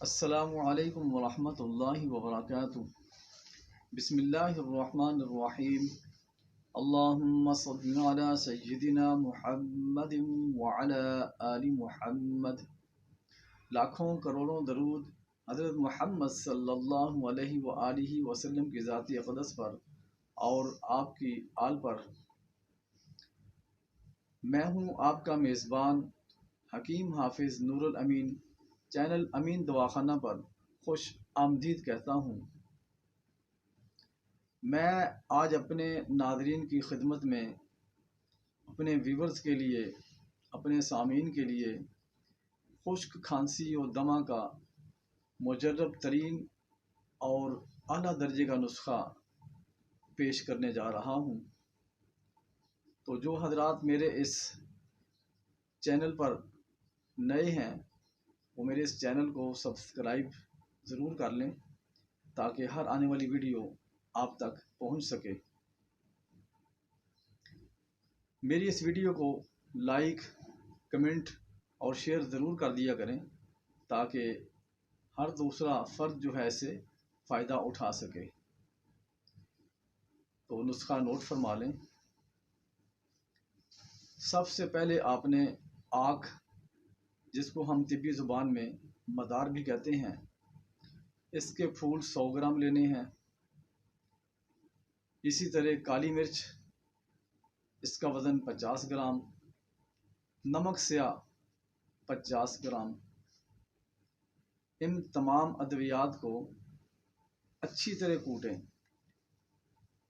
السلام علیکم ورحمۃ اللہ وبرکاتہ۔ بسم اللہ الرحمن الرحیم۔ اللہم صل علی سیدنا محمد وعلی آل محمد۔ لاکھوں کروڑوں درود حضرت محمد صلی اللہ علیہ وآلہ وسلم کی ذات اقدس پر اور آپ کی آل پر۔ میں ہوں آپ کا میزبان حکیم حافظ نور الامین، چینل امین دواخانہ پر خوش آمدید کہتا ہوں۔ میں آج اپنے ناظرین کی خدمت میں اپنے ویورز کے لیے، اپنے سامعین کے لیے خشک کھانسی اور دمہ کا مجرب ترین اور اعلیٰ درجے کا نسخہ پیش کرنے جا رہا ہوں۔ تو جو حضرات میرے اس چینل پر نئے ہیں وہ میرے اس چینل کو سبسکرائب ضرور کر لیں تاکہ ہر آنے والی ویڈیو آپ تک پہنچ سکے۔ میری اس ویڈیو کو لائک، کمنٹ اور شیئر ضرور کر دیا کریں تاکہ ہر دوسرا فرد جو ہے اسے فائدہ اٹھا سکے۔ تو نسخہ نوٹ فرما لیں۔ سب سے پہلے آپ نے آک، جس کو ہم طبی زبان میں مدار بھی کہتے ہیں، اس کے پھول 100 گرام لینے ہیں۔ اسی طرح کالی مرچ، اس کا وزن 50 گرام، نمک سیاہ 50 گرام۔ ان تمام ادویات کو اچھی طرح کوٹیں،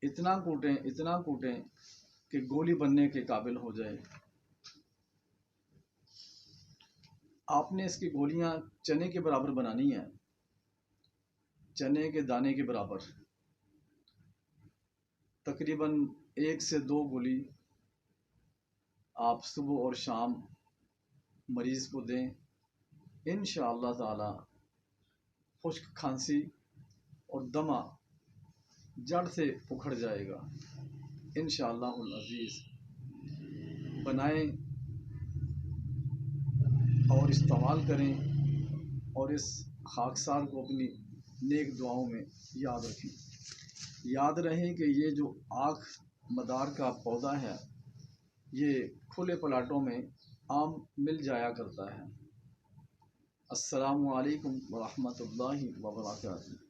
اتنا کوٹیں کہ گولی بننے کے قابل ہو جائے۔ آپ نے اس کی گولیاں چنے کے برابر بنانی ہیں، چنے کے دانے کے برابر۔ تقریباً 1 سے 2 گولی آپ صبح اور شام مریض کو دیں۔ انشاءاللہ تعالی خشک کھانسی اور دمہ جڑ سے اکھڑ جائے گا انشاءاللہ العزیز۔ بنائیں اور استعمال کریں اور اس خاکسار کو اپنی نیک دعاؤں میں یاد رکھیں۔ یاد رہیں کہ یہ جو آک مدار کا پودا ہے یہ کھلے پلاٹوں میں عام مل جایا کرتا ہے۔ السلام علیکم ورحمۃ اللہ وبرکاتہ۔